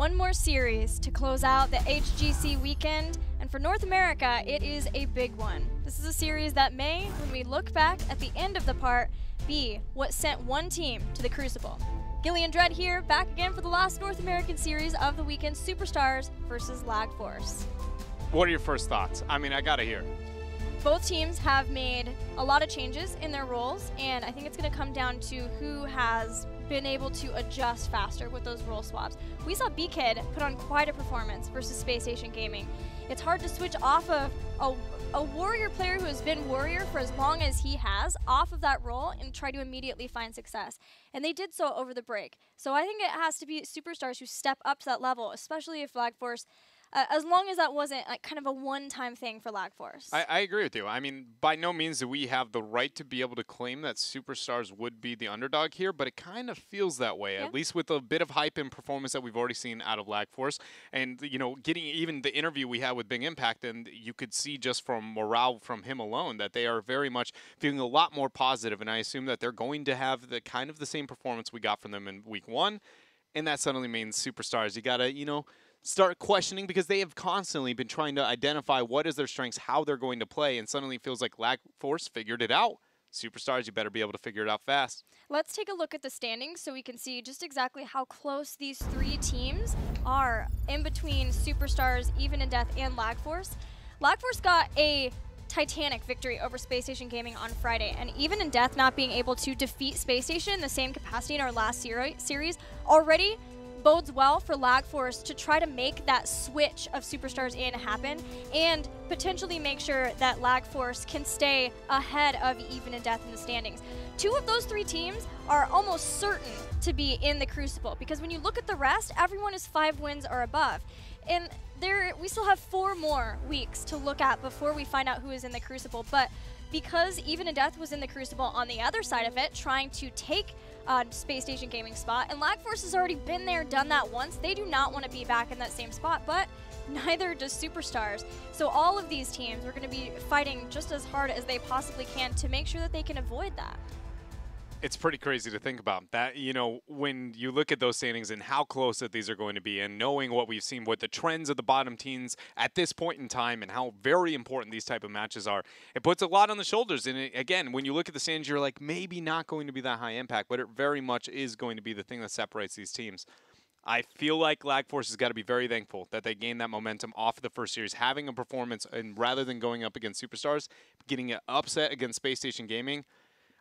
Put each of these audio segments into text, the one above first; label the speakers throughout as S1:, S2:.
S1: One more series to close out the HGC weekend, and for North America, it is a big one. This is a series that may, when we look back at the end of the part, be what sent one team to the Crucible. Gillian Dredd here, back again for the last North American series of the weekend, Superstars versus Lag Force.
S2: What are your first thoughts? I mean, I gotta hear.
S1: Both teams have made a lot of changes in their roles, and I think it's going to come down to who has been able to adjust faster with those role swaps. We saw B-Kid put on quite a performance versus Space Station Gaming. It's hard to switch off of a warrior player who has been warrior for as long as he has off of that role and try to immediately find success. And they did so over the break. So I think it has to be Superstars who step up to that level, especially if Lag Force, as long as that wasn't like kind of a one-time thing for Lag Force.
S2: I agree with you. I mean, by no means do we have the right to be able to claim that Superstars would be the underdog here, but it kind of feels that way, at least with a bit of hype and performance that we've already seen out of Lag Force. And, you know, getting even the interview we had with Big Impact, and you could see just from morale from him alone that they are very much feeling a lot more positive, and I assume that they're going to have the kind of the same performance we got from them in week one, and that suddenly means Superstars. You got to, you know, start questioning because they have constantly been trying to identify what is their strengths, how they're going to play, and suddenly it feels like Lag Force figured it out. Superstars, you better be able to figure it out fast.
S1: Let's take a look at the standings so we can see just exactly how close these three teams are in between Superstars, Even in Death, and Lag Force. Lag Force got a titanic victory over Space Station Gaming on Friday, and Even in Death not being able to defeat Space Station in the same capacity in our last series already bodes well for Lag Force to try to make that switch of Superstars in happen and potentially make sure that Lag Force can stay ahead of Even in Death in the standings. Two of those three teams are almost certain to be in the Crucible because when you look at the rest, everyone is 5 wins or above. And we still have 4 more weeks to look at before we find out who is in the Crucible. But because Even in Death was in the Crucible on the other side of it, trying to take Space Station Gaming spot, and Lag Force has already been there, done that once. They do not want to be back in that same spot, but neither does Superstars. So all of these teams are going to be fighting just as hard as they possibly can to make sure that they can avoid that.
S2: It's pretty crazy to think about that, you know, when you look at those standings and how close that these are going to be and knowing what we've seen, what the trends of the bottom teams at this point in time and how very important these type of matches are, it puts a lot on the shoulders. And again, when you look at the standings, you're like, maybe not going to be that high impact, but it very much is going to be the thing that separates these teams. I feel like Lag Force has got to be very thankful that they gained that momentum off of the first series, having a performance, and rather than going up against Superstars, getting an upset against Space Station Gaming.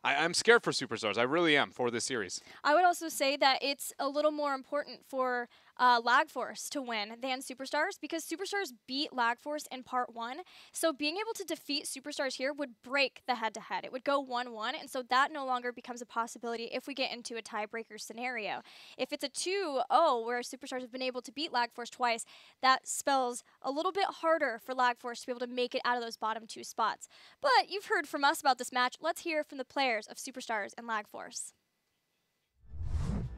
S2: I'm scared for Superstars. I really am for this series.
S1: I would also say that it's a little more important for Lag Force to win than Superstars because Superstars beat Lag Force in part 1. So being able to defeat Superstars here would break the head-to-head. It would go 1-1, and so that no longer becomes a possibility if we get into a tiebreaker scenario. If it's a 2-0 where Superstars have been able to beat Lag Force twice, that spells a little bit harder for Lag Force to be able to make it out of those bottom 2 spots. But you've heard from us about this match. Let's hear from the players of Superstars and Lag Force.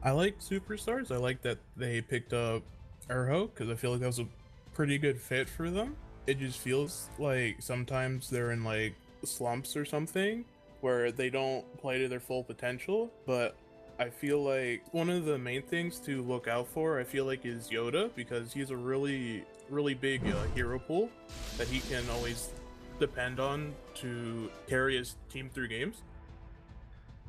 S3: I like Superstars. I like that they picked up Erho because I feel like that was a pretty good fit for them. It just feels like sometimes they're in like slumps or something where they don't play to their full potential, but I feel like one of the main things to look out for, I feel like, is Yoda because he's a really big hero pool that he can always depend on to carry his team through games.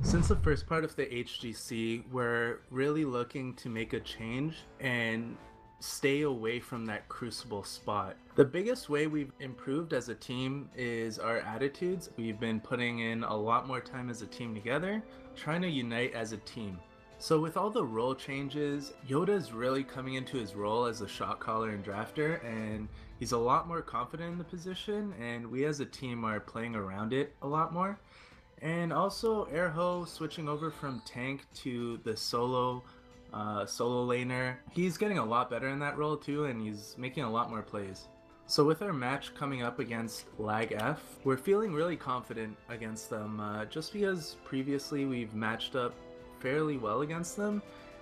S4: Since the first part of the HGC, we're really looking to make a change and stay away from that Crucible spot. The biggest way we've improved as a team is our attitudes. We've been putting in a lot more time as a team together, trying to unite as a team. So with all the role changes, Yoda's really coming into his role as a shot caller and drafter, and he's a lot more confident in the position, and we as a team are playing around it a lot more. And also Erho switching over from tank to the solo laner. He's getting a lot better in that role too, and he's making a lot more plays. So with our match coming up against Lag F, we're feeling really confident against them just because previously we've matched up fairly well against them.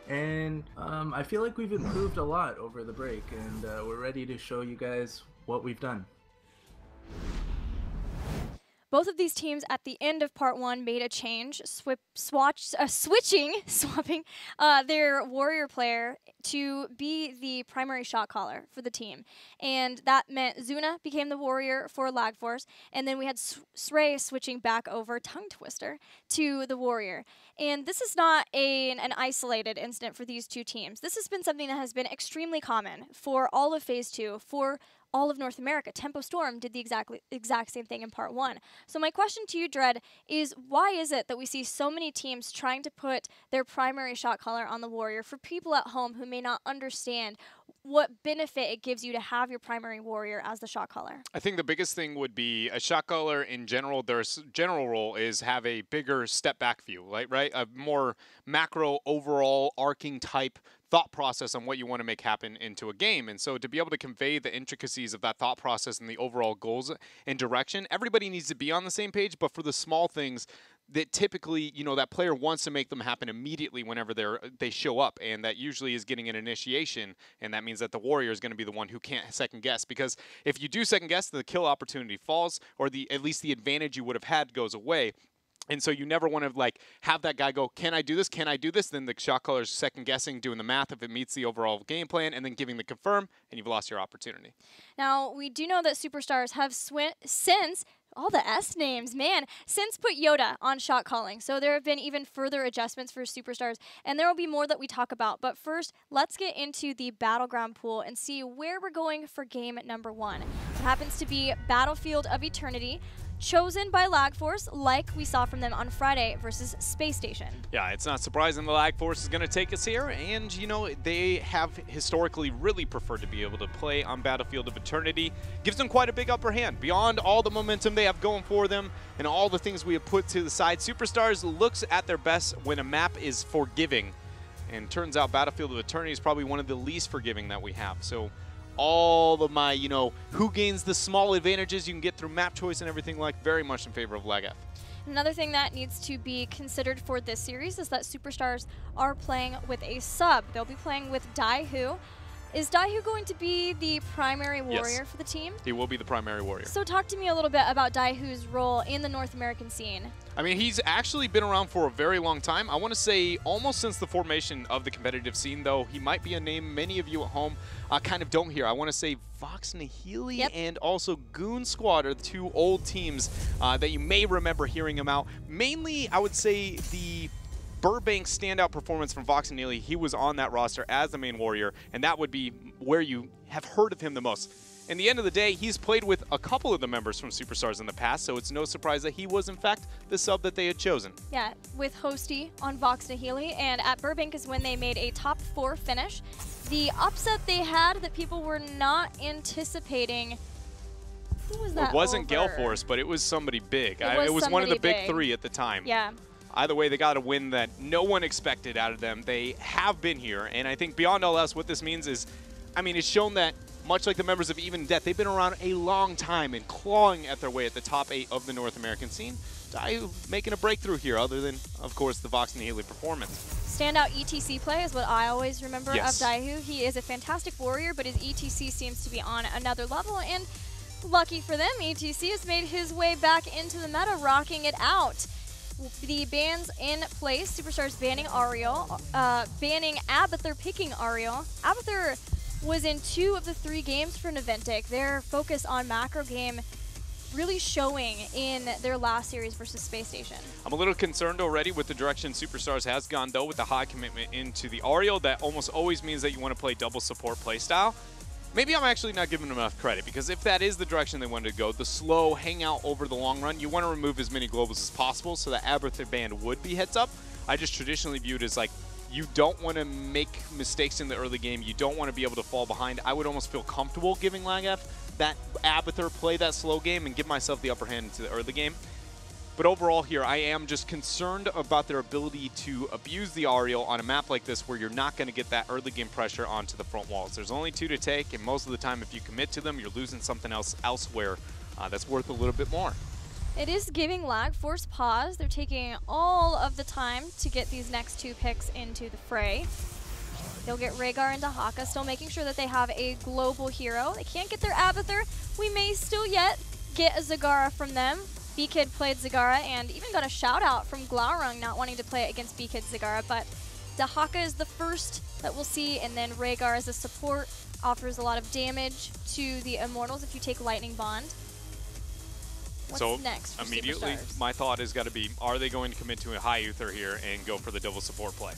S4: And I feel like we've improved a lot over the break, and we're ready to show you guys what we've done.
S1: Both of these teams at the end of part 1 made a change, swapping their warrior player to be the primary shot caller for the team. And that meant Zuna became the warrior for Lag Force, and then we had Srey switching back over Tongue Twister to the warrior. And this is not an isolated incident for these two teams. This has been something that has been extremely common for all of Phase 2, for all of North America. Tempo Storm did the exact same thing in part 1. So my question to you, Dread, is why is it that we see so many teams trying to put their primary shot caller on the warrior for people at home who may not understand what benefit it gives you to have your primary warrior as the shot caller?
S2: I think the biggest thing would be a shot caller in general. Their general role is have a bigger step back view, right? A more macro, overall, arcing type thought process on what you want to make happen into a game. And so to be able to convey the intricacies of that thought process and the overall goals and direction, everybody needs to be on the same page. But for the small things that typically, that player wants to make them happen immediately whenever they show up, and that usually is getting an initiation, and that means that the warrior is going to be the one who can't second guess, because if you do second guess, the kill opportunity falls, or at least the advantage you would have had goes away. And so you never want to have that guy go, can I do this? Can I do this? Then the shot caller's second guessing, doing the math if it meets the overall game plan, and then giving the confirm, and you've lost your opportunity.
S1: Now, we do know that Superstars have since all the S names, man, since put Yoda on shot calling. So there have been even further adjustments for Superstars, and there will be more that we talk about. But first, let's get into the Battleground pool and see where we're going for game number 1. It happens to be Battlefield of Eternity, chosen by Lag Force, like we saw from them on Friday versus Space Station.
S2: Yeah, it's not surprising the Lag Force is going to take us here, and they have historically really preferred to be able to play on Battlefield of Eternity. Gives them quite a big upper hand. Beyond all the momentum they have going for them and all the things we have put to the side, Superstars looks at their best when a map is forgiving, and turns out Battlefield of Eternity is probably one of the least forgiving that we have. So all of my, who gains the small advantages you can get through map choice and everything, very much in favor of Lag F.
S1: Another thing that needs to be considered for this series is that Superstars are playing with a sub. They'll be playing with Daihu. Is Daihu going to be the primary warrior for the team?
S2: He will be the primary warrior.
S1: So talk to me a little bit about Daihu's role in the North American scene.
S2: I mean, he's actually been around for a very long time. I want to say almost since the formation of the competitive scene, though. He might be a name many of you at home kind of don't hear. I want to say Vox Nihili and also Goon Squad are the two old teams that you may remember hearing him out. Mainly, I would say the Burbank standout performance from Vox Nihili. He was on that roster as the main warrior, and that would be where you have heard of him the most. In the end of the day, he's played with a couple of the members from Superstars in the past, so it's no surprise that he was, in fact, the sub that they had chosen. Yeah,
S1: with Hosty on Vox Nihili, and at Burbank is when they made a top 4 finish. The upset they had that people were not anticipating, who was that?
S2: It wasn't Gale Force, but it was somebody big. It was one of the big 3 at the time.
S1: Yeah.
S2: Either way, they got a win that no one expected out of them. They have been here, and I think beyond all else, what this means is, it's shown that much like the members of Even Death, they've been around a long time and clawing at their way at the top 8 of the North American scene. Daihu making a breakthrough here, other than, of course, the Vox Nihili performance.
S1: Standout ETC play is what I always remember of Daihu. He is a fantastic warrior, but his ETC seems to be on another level, and lucky for them, ETC has made his way back into the meta, rocking it out. The bans in place, Superstars banning Ariel, banning Abathur, picking Ariel. Abathur was in 2 of the 3 games for Naventic. Their focus on macro game really showing in their last series versus Space Station.
S2: I'm a little concerned already with the direction Superstars has gone, though, with the high commitment into the Ariel. That almost always means that you want to play double support playstyle. Maybe I'm actually not giving them enough credit, because if that is the direction they wanted to go, the slow hangout over the long run, you want to remove as many globals as possible so that Abathur ban would be heads up. I just traditionally viewed as you don't want to make mistakes in the early game. You don't want to be able to fall behind. I would almost feel comfortable giving Lag F that Abathur play that slow game and give myself the upper hand into the early game. But overall here, I am just concerned about their ability to abuse the Ariel on a map like this where you're not going to get that early game pressure onto the front walls. There's only 2 to take, and most of the time if you commit to them, you're losing something else elsewhere that's worth a little bit more.
S1: It is giving Lag Force pause. They're taking all of the time to get these next 2 picks into the fray. They'll get Rhaegar into Haka, still making sure that they have a global hero. They can't get their Abathur. We may still yet get a Zagara from them. B-Kid played Zagara and even got a shout out from Glaurung not wanting to play it against B-Kid Zagara, but Dahaka is the first that we'll see, and then Rhaegar as a support offers a lot of damage to the Immortals if you take Lightning Bond. What's next for
S2: immediately,
S1: Superstars?
S2: my thought has got to be, are they going to commit to a high Uther here and go for the double support play?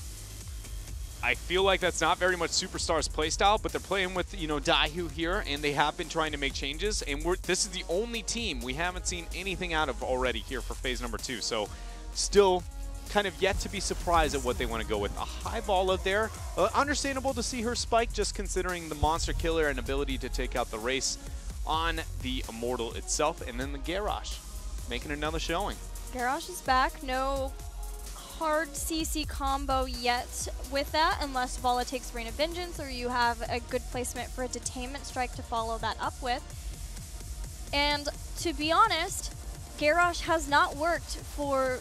S2: I feel like that's not very much Superstars playstyle, but they're playing with, you know, Daihu here, and they have been trying to make changes, and this is the only team we haven't seen anything out of already here for phase number 2, so still kind of yet to be surprised at what they want to go with. A high Valla there. Understandable to see her spike, just considering the monster killer and ability to take out the race on the Immortal itself, and then the Garrosh making another showing.
S1: Garrosh is back. No hard CC combo yet with that, unless Valla takes Rain of Vengeance or you have a good placement for a Detainment Strike to follow that up with. And to be honest, Garrosh has not worked for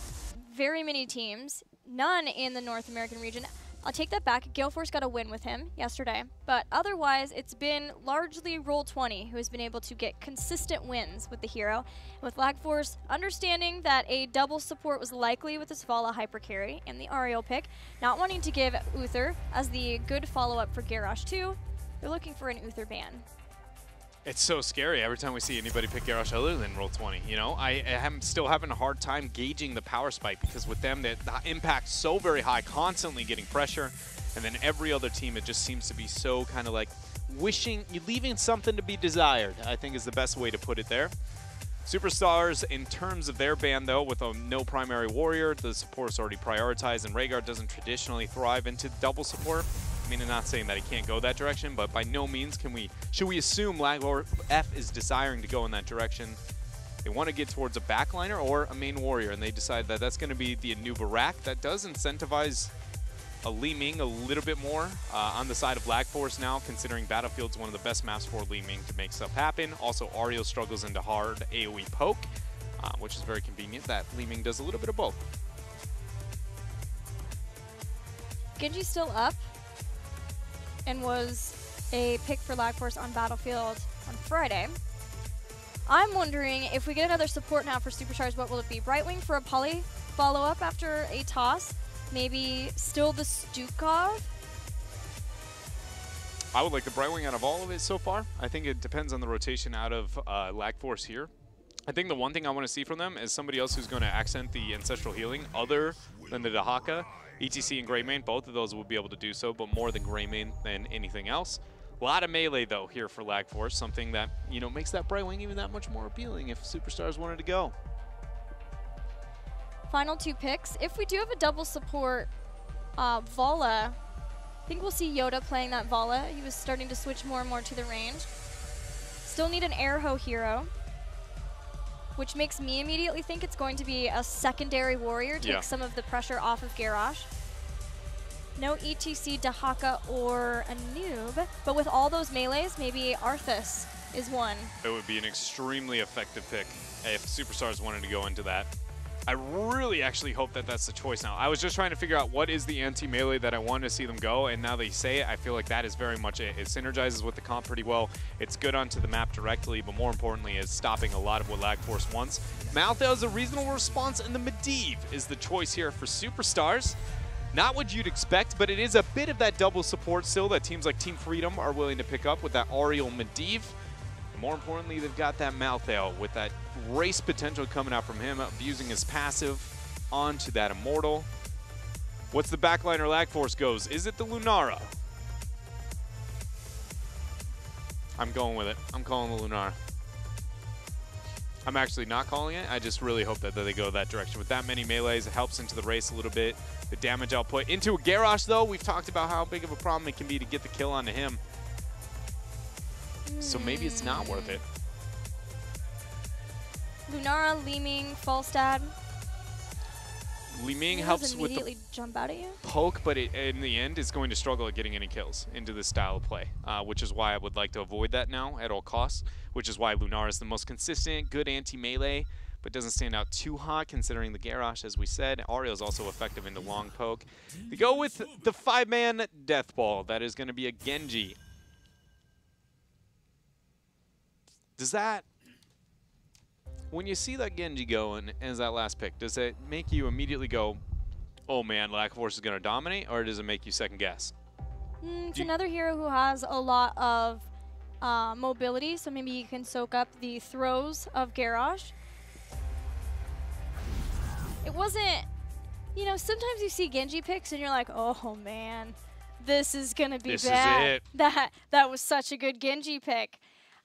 S1: very many teams, none in the North American region. I'll take that back. Gale Force got a win with him yesterday, but otherwise it's been largely Roll20 who has been able to get consistent wins with the hero. And with Lag Force understanding that a double support was likely with this Valla hyper carry and the Ariel pick, not wanting to give Uther as the good follow-up for Garrosh 2, they're looking for an Uther ban.
S2: It's so scary every time we see anybody pick Garrosh other than Roll20, you know? I am still having a hard time gauging the power spike because with them, the impact's so very high, constantly getting pressure, and then every other team, it just seems to be so kind of like leaving something to be desired, I think is the best way to put it there. Superstars, in terms of their ban though, with a no primary warrior, the support's already prioritized, and Rhaegar doesn't traditionally thrive into double support. I mean, I'm not saying that he can't go that direction, but by no means should we assume Laglor F is desiring to go in that direction. They want to get towards a backliner or a main warrior, and they decide that that's going to be the Anuba rack. That does incentivize a Li Ming a little bit more on the side of Lag Force now, considering Battlefield's one of the best maps for Li Ming to make stuff happen. Also, Ariel struggles into hard AoE poke, which is very convenient that Li Ming does a little bit of both.
S1: Genji's still up and was a pick for Lag Force on Battlefield on Friday. I'm wondering if we get another support now for Superstars, what will it be? Brightwing for a poly follow-up after a toss? Maybe still the Stukov?
S2: I would like the Brightwing out of all of it so far. I think it depends on the rotation out of Lag Force here. I think the one thing I want to see from them is somebody else who's going to accent the Ancestral Healing other than the Dahaka. ETC and Greymane, both of those will be able to do so, but more than Greymane than anything else. A lot of melee, though, here for Lag Force, something that, you know, makes that Brightwing even that much more appealing if Superstars wanted to go.
S1: Final 2 picks. If we do have a double support Valla, I think we'll see Yoda playing that Valla. He was starting to switch more and more to the range. Still need an Airho hero, which makes me immediately think it's going to be a secondary warrior, take some of the pressure off of Garrosh. No ETC, Dahaka, or a noob, but with all those melees, maybe Arthas is one.
S2: It would be an extremely effective pick if Superstars wanted to go into that. I really actually hope that that's the choice now. I was just trying to figure out what is the anti-melee that I wanted to see them go, and now they say it, I feel like that is very much it. It synergizes with the comp pretty well. It's good onto the map directly, but more importantly is stopping a lot of what Lag Force wants. Malthael is a reasonable response, and the Medivh is the choice here for Superstars. Not what you'd expect, but it is a bit of that double support still that teams like Team Freedom are willing to pick up with that Ariel Medivh. And more importantly, they've got that Malthael with that race potential coming out from him, abusing his passive onto that Immortal. What's the backliner Lag Force goes? Is it the Lunara? I'm going with it. I'm calling the Lunara. I'm actually not calling it. I just really hope that they go that direction. With that many melees, it helps into the race a little bit. The damage output into a Garrosh, though, we've talked about how big of a problem it can be to get the kill onto him. So maybe it's not worth it.
S1: Lunara, Li Ming, Falstad.
S2: Li Ming helps with the
S1: jump out at you?
S2: poke, but in the end, is going to struggle at getting any kills into this style of play, which is why I would like to avoid that now at all costs, which is why Lunara is the most consistent, good anti-melee, but doesn't stand out too hot considering the Garrosh, as we said. Ariel is also effective into long poke. They go with the 5-man Death Ball. That is going to be a Genji. When you see that Genji going as that last pick, does it make you immediately go, oh man, Lack Force is going to dominate, or does it make you second guess?
S1: It's another hero who has a lot of mobility, so maybe you can soak up the throws of Garrosh. It wasn't, you know, sometimes you see Genji picks and you're like, oh man, this is gonna be bad.
S2: This is it.
S1: That was such a good Genji pick.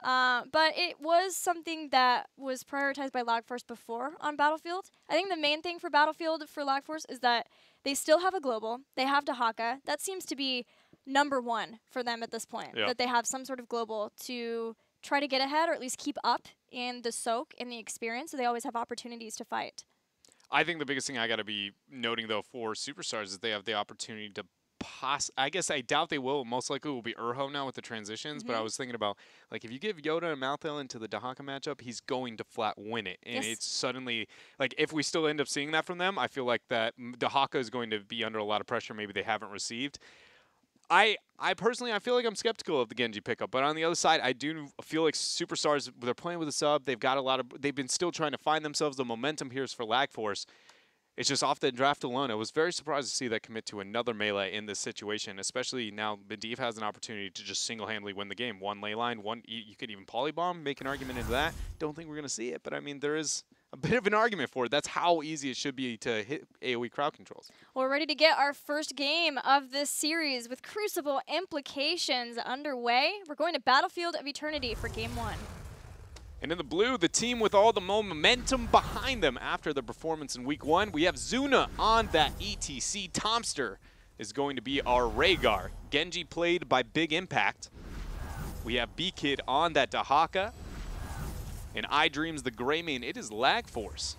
S1: But it was something that was prioritized by Lag Force before on Battlefield. I think the main thing for Battlefield for Lag Force is that they still have a global. They have Dahaka. That seems to be #1 for them at this point, that they have some sort of global to try to get ahead or at least keep up in the soak and the experience, so they always have opportunities to fight.
S2: I think the biggest thing I got to be noting, though, for Superstars is they have the opportunity to I guess I doubt they will. Most likely will be Urho now with the transitions, but I was thinking about, like, if you give Yoda and Malthael into the Dahaka matchup, he's going to flat win it. And it's suddenly, like, if we still end up seeing that from them, I feel like that Dahaka is going to be under a lot of pressure maybe they haven't received. I personally, I feel like I'm skeptical of the Genji pickup, but on the other side, I do feel like Superstars, they're playing with a sub. They've got a lot of, they've been still trying to find themselves. The momentum here is for Lag Force. It's just off the draft alone. I was very surprised to see that commit to another melee in this situation, especially now Medivh has an opportunity to just single-handedly win the game. One ley line, one, you could even polybomb, make an argument into that. Don't think we're going to see it, but I mean, there is a bit of an argument for it. That's how easy it should be to hit AoE crowd controls.
S1: We're ready to get our first game of this series with Crucible implications underway. We're going to Battlefield of Eternity for Game 1.
S2: And in the blue, the team with all the momentum behind them after the performance in Week 1. We have Zuna on that ETC. Tomster is going to be our Rhaegar. Genji played by Big Impact. We have B-Kid on that Dahaka. And iDreams, the Gray Main, it is Lag Force.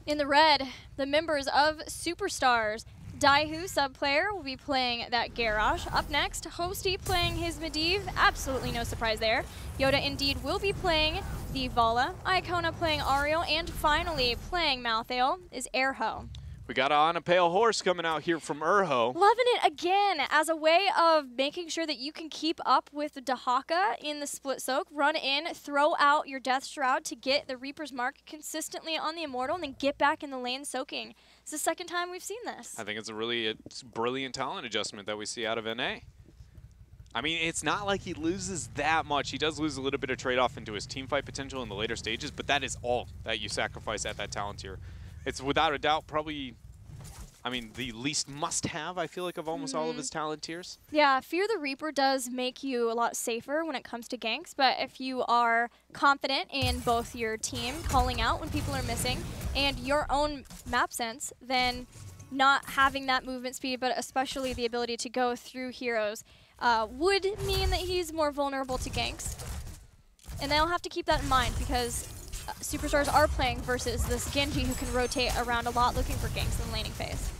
S1: In the red, the members of Superstars. Daihu, sub player, will be playing that Garrosh. Up next, Hosty playing his Medivh. Absolutely no surprise there. Yoda indeed will be playing the Vala. Iacona playing Ariel. And finally, playing Malthael is Erho.
S2: We got on a pale horse coming out here from Urho.
S1: Loving it again as a way of making sure that you can keep up with Dahaka in the split soak. Run in, throw out your Death Shroud to get the Reaper's Mark consistently on the Immortal, and then get back in the lane soaking. It's the second time we've seen this.
S2: I think it's a really brilliant talent adjustment that we see out of NA. I mean, it's not like he loses that much. He does lose a little bit of trade-off into his teamfight potential in the later stages, but that is all that you sacrifice at that talent tier. It's without a doubt probably, I mean, the least must-have, I feel like, of almost all of his talent tiers.
S1: Yeah, Fear the Reaper does make you a lot safer when it comes to ganks, but if you are confident in both your team calling out when people are missing and your own map sense, then not having that movement speed, but especially the ability to go through heroes, would mean that he's more vulnerable to ganks. And they'll have to keep that in mind because Superstars are playing versus this Genji who can rotate around a lot looking for ganks in the laning phase.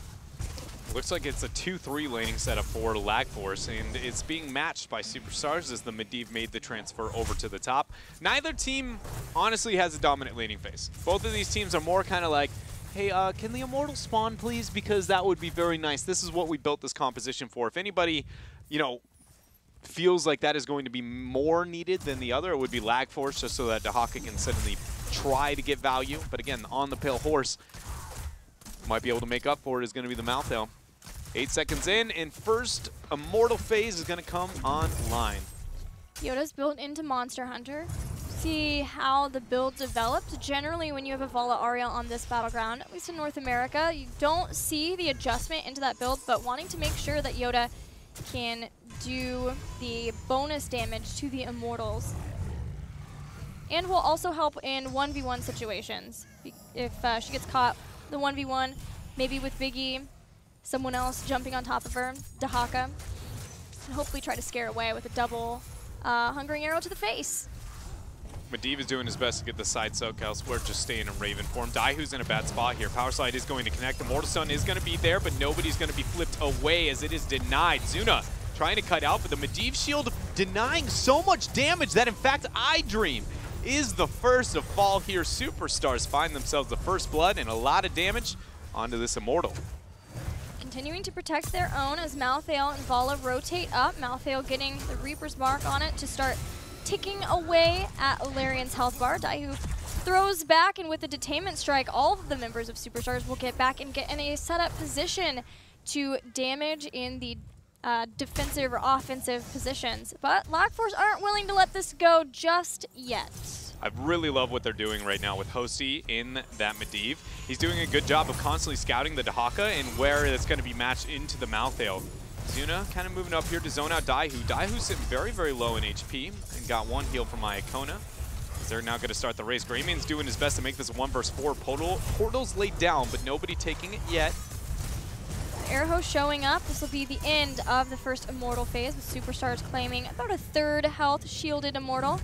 S2: Looks like it's a 2-3 laning setup for Lag Force, and it's being matched by Superstars as the Medivh made the transfer over to the top. Neither team honestly has a dominant laning phase. Both of these teams are more kind of like, hey, can the Immortal spawn please? Because that would be very nice. This is what we built this composition for. If anybody, you know, feels like that is going to be more needed than the other, it would be Lag Force, just so that Dahaka can suddenly try to get value. But again, on the pale horse, might be able to make up for it is going to be the Malthael. 8 seconds in, and first Immortal phase is going to come online.
S1: Yoda's built into Monster Hunter. See how the build developed. Generally, when you have a Vala Ariel on this Battleground, at least in North America, you don't see the adjustment into that build, but wanting to make sure that Yoda can do the bonus damage to the Immortals. And will also help in 1v1 situations. If she gets caught, the 1v1, maybe with Biggie, someone else jumping on top of her, Dahaka, and hopefully try to scare away with a double Hungering Arrow to the face.
S2: Medivh is doing his best to get the side soak elsewhere, just staying in Raven form. Daihu's in a bad spot here. Power Slide is going to connect. The Mortal Stun is going to be there, but nobody's going to be flipped away as it is denied. Zuna trying to cut out, but the Medivh shield denying so much damage that, in fact, iDream is the first to fall here. Superstars find themselves the first blood and a lot of damage onto this Immortal.
S1: Continuing to protect their own as Malthael and Vala rotate up. Malthael getting the Reaper's Mark on it to start ticking away at Alarian's health bar. Daihu throws back, and with the detainment strike, all of the members of Superstars will get back and get in a setup position to damage in the defensive or offensive positions. But LagForce aren't willing to let this go just yet.
S2: I really love what they're doing right now with Hosey in that Medivh. He's doing a good job of constantly scouting the Dahaka and where it's going to be matched into the Malthael. Zuna kind of moving up here to zone out Daihu. Daihu's sitting very, very low in HP and got one heal from Iacona. They're now going to start the race. Greyman's doing his best to make this a 1 versus 4. Portal's laid down, but nobody taking it yet.
S1: Airho showing up. This will be the end of the first Immortal phase, with Superstars claiming about a 3rd health shielded Immortal.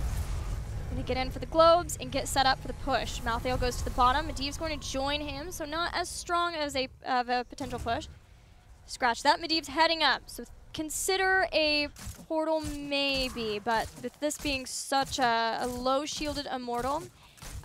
S1: Going to get in for the globes and get set up for the push. Malthael goes to the bottom. Medivh's going to join him, so not as strong as a potential push. Scratch that. Medivh's heading up, so consider a portal maybe, but with this being such a low shielded Immortal,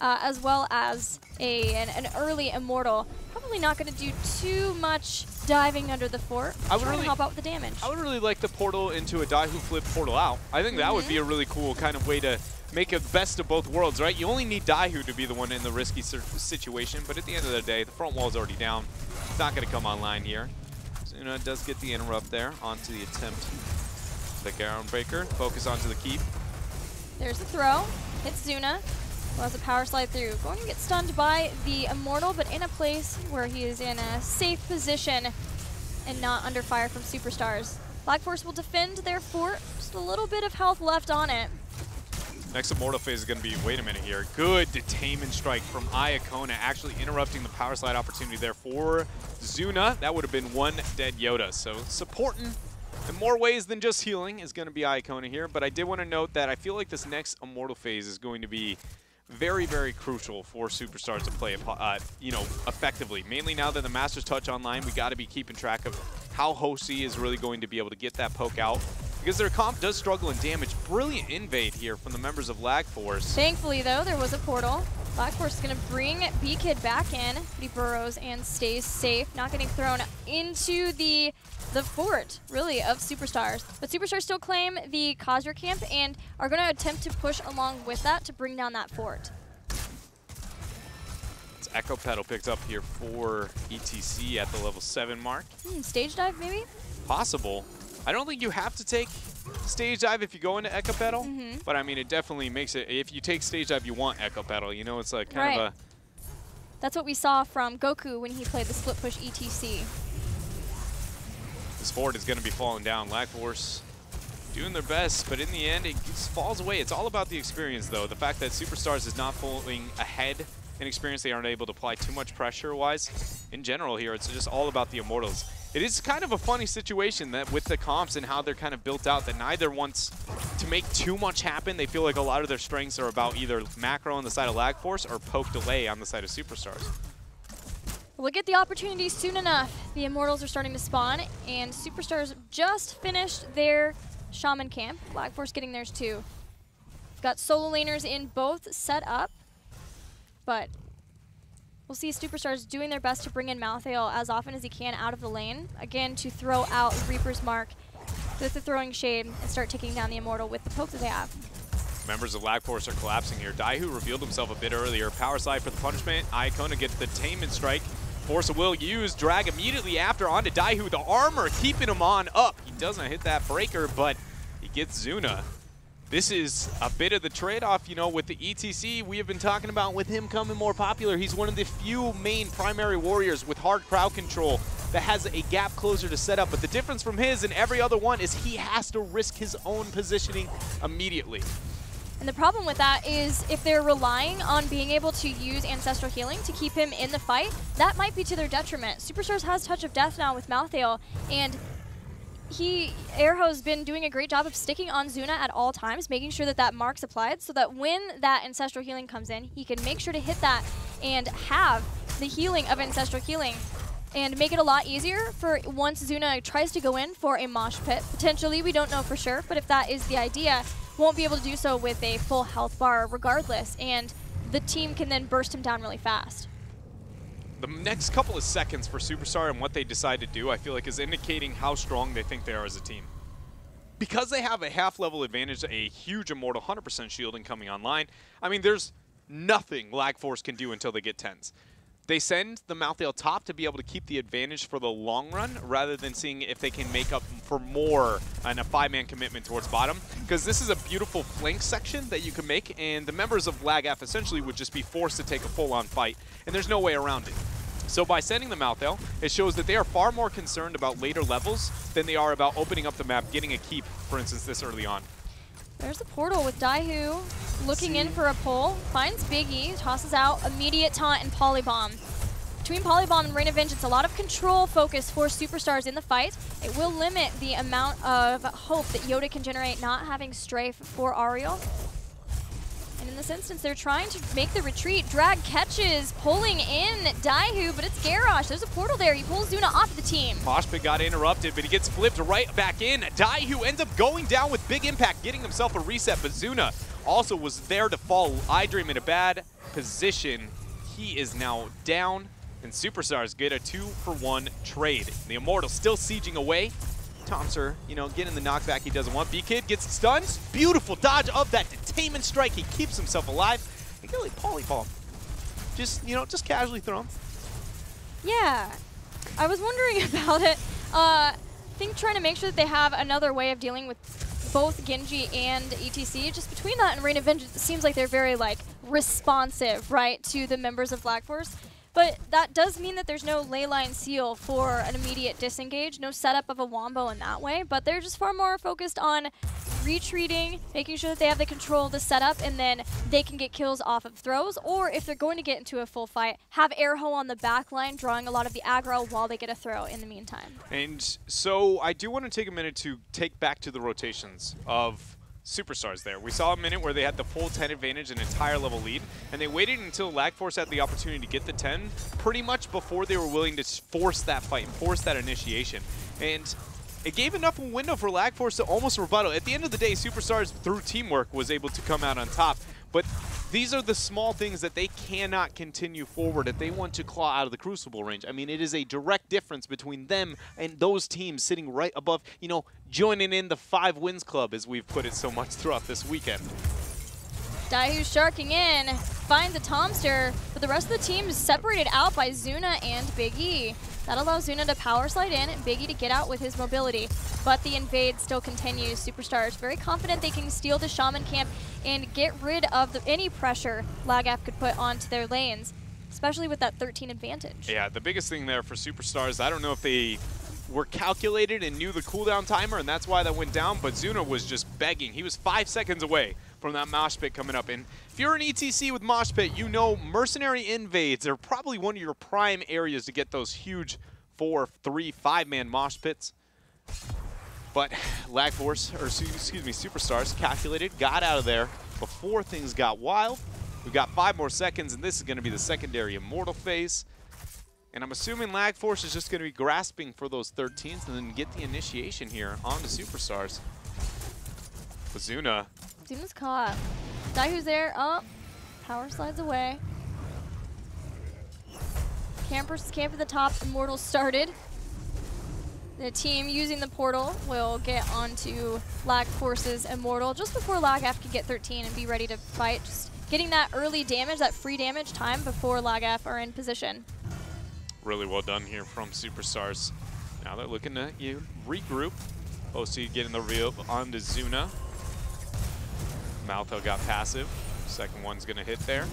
S1: as well as an early Immortal, probably not going to do too much diving under the fort.
S2: I would really
S1: help out with the damage.
S2: I would really like the portal into a Daihu flip portal out. I think that would be a really cool kind of way to make a best of both worlds, right? You only need Daihu to be the one in the risky situation, but at the end of the day, the front wall is already down. It's not going to come online here. Zuna does get the interrupt there onto the attempt. The Ground Breaker, focus onto the keep.
S1: There's the throw. Hits Zuna. Well, as a power slide through. Going to get stunned by the Immortal, but in a place where he is in a safe position and not under fire from Superstars. LagForce will defend their fort. Just a little bit of health left on it.
S2: Next Immortal phase is going to be, wait a minute here, good detainment strike from Iacona, actually interrupting the power slide opportunity there for Zuna. That would have been one dead Yoda. So supporting in more ways than just healing is going to be Iacona here. But I did want to note that I feel like this next Immortal phase is going to be very, very crucial for Superstars to play effectively. Mainly now that the Master's Touch online, we got to be keeping track of how Hosey is really going to be able to get that poke out, because their comp does struggle in damage. Brilliant invade here from the members of LagForce.
S1: Thankfully, though, there was a portal. LagForce is going to bring B-Kid back in. He burrows and stays safe, not getting thrown into the fort, really, of Superstars. But Superstars still claim the Khazra camp and are going to attempt to push along with that to bring down that fort.
S2: It's Echo Pedal picked up here for ETC at the level 7 mark.
S1: Stage dive, maybe?
S2: Possible. I don't think you have to take stage dive if you go into Echo Pedal, but I mean, it definitely makes it, if you take stage dive, you want Echo Pedal. You know, it's like kind of a...
S1: That's what we saw from Goku when he played the split push ETC.
S2: This fort is going to be falling down. LagForce doing their best, but in the end, it just falls away. It's all about the experience, though. The fact that Superstars is not falling ahead in experience, they aren't able to apply too much pressure-wise. In general here, it's just all about the Immortals. It is kind of a funny situation that with the comps and how they're kind of built out, that neither wants to make too much happen. They feel like a lot of their strengths are about either macro on the side of LagForce or poke delay on the side of Superstars.
S1: We'll get the opportunity soon enough. The Immortals are starting to spawn, and Superstars just finished their Shaman camp. LagForce getting theirs too. We've got solo laners in both set up, but we'll see Superstars doing their best to bring in Malthael as often as he can out of the lane. Again, to throw out Reaper's Mark with the throwing shade and start taking down the Immortal with the poke that they have.
S2: Members of LagForce are collapsing here. Daihu revealed himself a bit earlier. Power slide for the punishment. Iacona gets the Tainment Strike. Force of Will used. Drag immediately after onto Daihu. The armor keeping him on up. He doesn't hit that breaker, but he gets Zuna. This is a bit of the trade-off, you know, with the ETC we have been talking about with him coming more popular. He's one of the few main primary warriors with hard crowd control that has a gap closer to set up. But the difference from his and every other one is he has to risk his own positioning immediately.
S1: And the problem with that is if they're relying on being able to use Ancestral Healing to keep him in the fight, that might be to their detriment. Superstars has Touch of Death now with Malthael, and Airho's been doing a great job of sticking on Zuna at all times, making sure that that mark's applied so that when that Ancestral Healing comes in, he can make sure to hit that and have the healing of Ancestral Healing and make it a lot easier for once Zuna tries to go in for a mosh pit. Potentially, we don't know for sure, but if that is the idea, won't be able to do so with a full health bar regardless, and the team can then burst him down really fast.
S2: The next couple of seconds for Superstar and what they decide to do, I feel like, is indicating how strong they think they are as a team. Because they have a half-level advantage, a huge Immortal 100% shielding coming online, I mean, there's nothing Lag Force can do until they get 10s. They send the Malthael top to be able to keep the advantage for the long run rather than seeing if they can make up for more on a 5-man commitment towards bottom. Because this is a beautiful flank section that you can make, and the members of Lag F essentially would just be forced to take a full-on fight, and there's no way around it. So by sending the Malthael, it shows that they are far more concerned about later levels than they are about opening up the map, getting a keep, for instance, this early on.
S1: There's a portal with Daihu looking in for a pull. Finds Biggie, tosses out immediate taunt and Polybomb. Between Polybomb and Rain of Vengeance, a lot of control focus for Superstars in the fight. It will limit the amount of hope that Yoda can generate not having Strafe for Ariel. And in this instance, they're trying to make the retreat. Drag catches, pulling in Daihu, but it's Garrosh. There's a portal there. He pulls Zuna off the team.
S2: Moshpit got interrupted, but he gets flipped right back in. Daihu ends up going down with big impact, getting himself a reset, but Zuna also was there to fall. iDream in a bad position. He is now down, and Superstars get a 2-for-1 trade. The Immortal still sieging away. Tomster, you know, getting the knockback he doesn't want. B-Kid gets stunned. Beautiful dodge of that detainment strike. He keeps himself alive. And get like Polybomb. Just, you know, just casually throw him.
S1: Yeah, I was wondering about it. I think trying to make sure that they have another way of dealing with both Genji and ETC. Just between that and Rain of Vengeance, it seems like they're very, like, responsive, right, to the members of Lag Force. But that does mean that there's no leyline seal for an immediate disengage, no setup of a wombo in that way, but they're just far more focused on retreating, making sure that they have the control of the setup, and then they can get kills off of throws, or if they're going to get into a full fight, have Airho on the back line, drawing a lot of the aggro while they get a throw in the meantime.
S2: And so I do want to take a minute to take back to the rotations of Superstars there. We saw a minute where they had the full 10 advantage, an entire level lead, and they waited until Lag Force had the opportunity to get the 10 pretty much before they were willing to force that fight and force that initiation. And it gave enough of a window for Lag Force to almost rebuttal. At the end of the day, Superstars, through teamwork, was able to come out on top. But these are the small things that they cannot continue forward if they want to claw out of the Crucible range. I mean, it is a direct difference between them and those teams sitting right above, you know, joining in the 5 wins club, as we've put it so much throughout this weekend.
S1: Daihu sharking in, finds a Tomster, but the rest of the team is separated out by Zuna and Big E. That allows Zuna to power slide in and Big E to get out with his mobility. But the invade still continues. Superstars very confident they can steal the Shaman camp and get rid of any pressure Lagaf could put onto their lanes, especially with that 13 advantage.
S2: Yeah, the biggest thing there for Superstars, I don't know if they were calculated and knew the cooldown timer, and that's why that went down, but Zuna was just begging. He was 5 seconds away from that mosh pit coming up. And if you're an ETC with mosh pit, you know mercenary invades are probably one of your prime areas to get those huge 4, 3, 5-man mosh pits. But Lag Force, or excuse me, Superstars calculated, got out of there before things got wild. We've got 5 more seconds, and this is going to be the secondary Immortal phase. And I'm assuming Lag Force is just going to be grasping for those 13s and then get the initiation here on the Superstars. Zuna.
S1: Zuna's caught. Daihu's there. Oh, power slides away. Campers camp at the top. Immortal started. The team using the portal will get onto Lag Force's Immortal just before Lagaf can get 13 and be ready to fight. Just getting that early damage, that free damage time before Lagaf are in position.
S2: Really well done here from Superstars. Now they're looking to regroup. OC getting the reveal onto Zuna. Malthael got passive. Second one's going to hit there.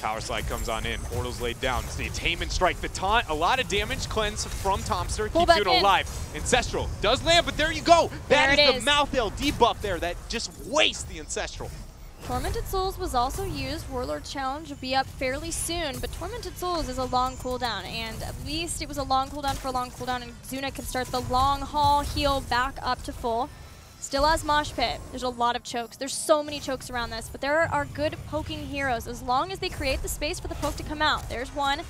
S2: Power slide comes on in. Portal's laid down. It's the attainment strike. The taunt, a lot of damage cleanse from Tomster. Keeps Zuna alive. Ancestral does land, but there you go. That is the Malthael debuff there that just wastes the Ancestral.
S1: Tormented Souls was also used. Warlord Challenge will be up fairly soon, but Tormented Souls is a long cooldown, and at least it was a long cooldown for a long cooldown, and Zuna can start the long haul heal back up to full. Still has Mosh Pit. There's a lot of chokes. There's so many chokes around this, but there are good poking heroes as long as they create the space for the poke to come out. There's one.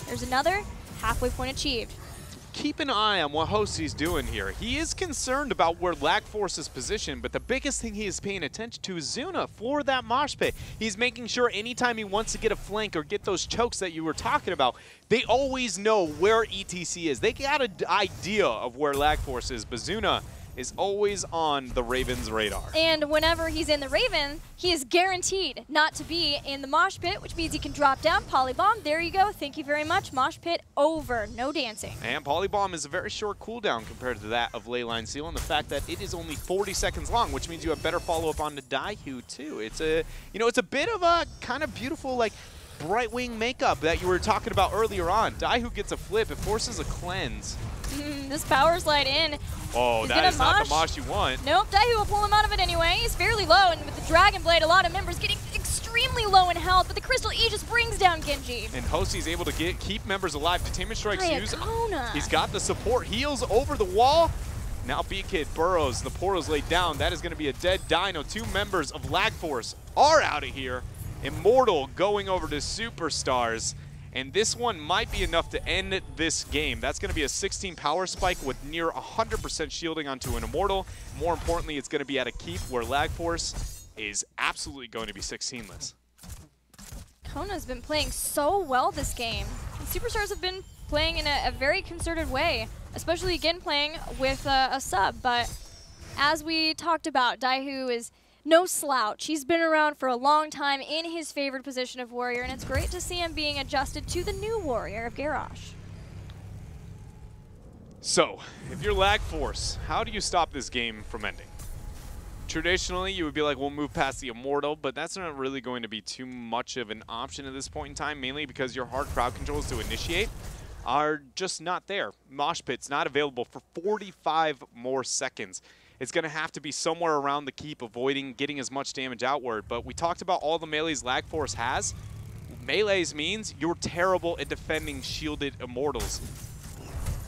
S1: There's another. Halfway point achieved.
S2: Keep an eye on what Hosey's doing here. He is concerned about where Lag Force is positioned, but the biggest thing he is paying attention to is Zuna for that mosh pit. He's making sure anytime he wants to get a flank or get those chokes that you were talking about, they always know where ETC is. They got an idea of where Lag Force is, but Zuna is always on the Ravens' radar.
S1: And whenever he's in the Raven, he is guaranteed not to be in the mosh pit, which means he can drop down, polybomb. There you go. Thank you very much. Mosh pit over. No dancing.
S2: And polybomb is a very short cooldown compared to that of Leyline Seal, and the fact that it is only 40 seconds long, which means you have better follow-up on the Daihu too. It's a, it's a bit of a kind of beautiful, like, Brightwing makeup that you were talking about earlier on. Daihu gets a flip. It forces a cleanse.
S1: This power slide in.
S2: Oh, that is not the mosh you want.
S1: Nope, Daihu will pull him out of it anyway. He's fairly low, and with the Dragon Blade, a lot of members getting extremely low in health, but the Crystal Aegis brings down Genji.
S2: And Hosey's able to keep members alive. Detainment Strike's used.
S1: Iacona.
S2: He's got the support. Heals over the wall. Now B-Kid burrows. The portal's laid down. That is going to be a dead Dino. 2 members of Lag Force are out of here. Immortal going over to Superstars. And this one might be enough to end this game. That's going to be a 16 power spike with near 100% shielding onto an Immortal. More importantly, it's going to be at a keep where Lag Force is absolutely going to be 16-less.
S1: Kona's been playing so well this game. And Superstars have been playing in a very concerted way, especially again playing with a sub. But as we talked about, Daihu is no slouch. He's been around for a long time in his favored position of warrior, and it's great to see him being adjusted to the new warrior of Garrosh.
S2: So, if you're Lag Force, how do you stop this game from ending? Traditionally, you would be like, we'll move past the Immortal, but that's not really going to be too much of an option at this point in time, mainly because your hard crowd controls to initiate are just not there. Mosh Pit's not available for 45 more seconds. It's going to have to be somewhere around the keep, avoiding getting as much damage outward. But we talked about all the melees Lag Force has. Melees means you're terrible at defending shielded Immortals.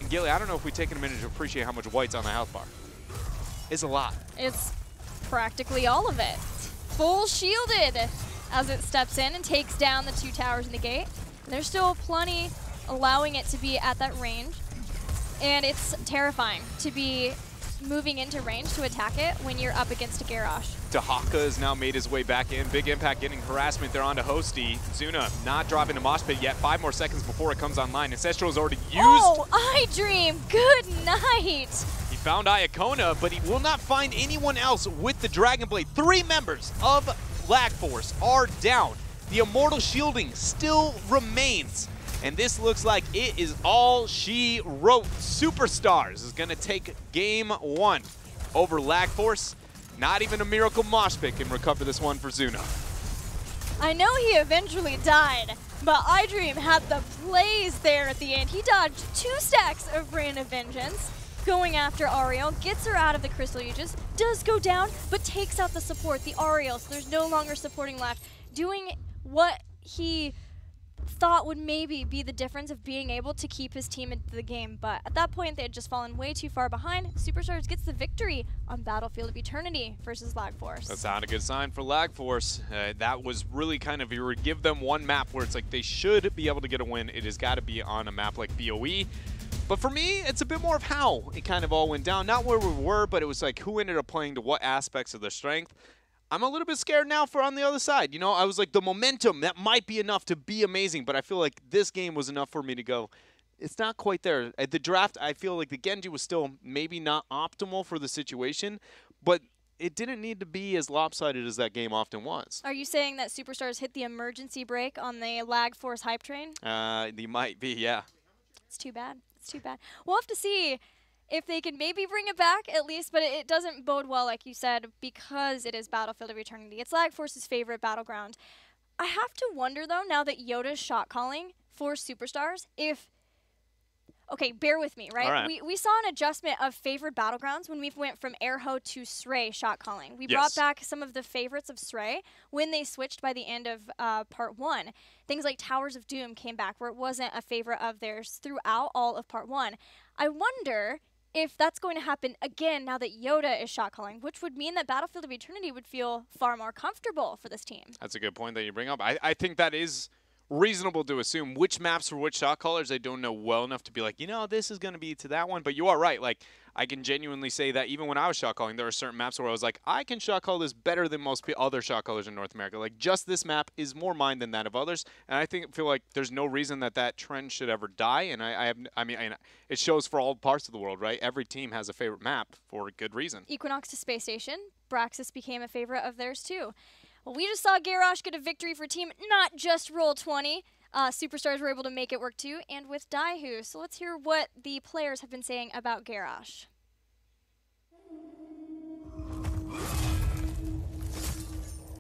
S2: And Gilly, I don't know if we've taken a minute to appreciate how much white's on the health bar. It's a lot.
S1: It's practically all of it. Full shielded as it steps in and takes down the 2 towers in the gate. And there's still plenty allowing it to be at that range. And it's terrifying to be moving into range to attack it when you're up against a Garrosh.
S2: Dahaka has now made his way back in. Big Impact getting harassment there onto Hosty. Zuna not dropping the Mosh Pit yet. 5 more seconds before it comes online. Ancestral has already used.
S1: Oh, iDream, good night.
S2: He found Iacona, but he will not find anyone else with the Dragon Blade. 3 members of Lag Force are down. The Immortal shielding still remains. And this looks like it is all she wrote. Superstars is going to take game 1 over Lag Force. Not even a Miracle Mosh Pit can recover this one for Zuna.
S1: I know he eventually died, but iDream had the plays there at the end. He dodged 2 stacks of Brand of Vengeance, going after Ariel, gets her out of the Crystal Aegis, does go down, but takes out the support, the Ariel, so there's no longer supporting left, doing what he thought would maybe be the difference of being able to keep his team into the game. But at that point, they had just fallen way too far behind. Superstars gets the victory on Battlefield of Eternity versus Lag Force.
S2: That's not a good sign for Lag Force. That was really kind of, you would give them one map where it's like they should be able to get a win. It has got to be on a map like BOE. But for me, it's a bit more of how it kind of all went down. Not where we were, but it was like who ended up playing to what aspects of their strength. I'm a little bit scared now for on the other side. You know, I was like, the momentum, that might be enough to be amazing, but I feel like this game was enough for me to go, it's not quite there. At the draft, I feel like the Genji was still maybe not optimal for the situation, but it didn't need to be as lopsided as that game often was.
S1: Are you saying that Superstars hit the emergency brake on the Lag Force hype train?
S2: They might be, yeah.
S1: It's too bad. It's too bad. We'll have to see if they can maybe bring it back at least, but it doesn't bode well, like you said, because it is Battlefield of Eternity. It's Lag Force's favorite battleground. I have to wonder, though, now that Yoda's shot calling for Superstars, if... Okay, bear with me, right?
S2: All right.
S1: We saw an adjustment of favored battlegrounds when we went from Airho to Srey shot calling. We
S2: Yes.
S1: brought back some of the favorites of Srey when they switched by the end of Part 1. Things like Towers of Doom came back where it wasn't a favorite of theirs throughout all of Part 1. I wonder if that's going to happen again now that Yoda is shot calling, which would mean that Battlefield of Eternity would feel far more comfortable for this team.
S2: That's a good point that you bring up. I think that is reasonable to assume which maps for which shot callers I don't know well enough to be like, you know, this is going to be to that one. But you are right. Like, I can genuinely say that even when I was shot calling, there are certain maps where I was like, I can shot call this better than most other shot callers in North America. Like, just this map is more mine than that of others. And I feel like there's no reason that trend should ever die. And I mean, it shows for all parts of the world, right? Every team has a favorite map for a good reason.
S1: Equinox to Space Station. Braxis became a favorite of theirs too. Well, we just saw Garrosh get a victory for team not just Roll20. Superstars were able to make it work too, and with Daihu. So let's hear what the players have been saying about Garrosh.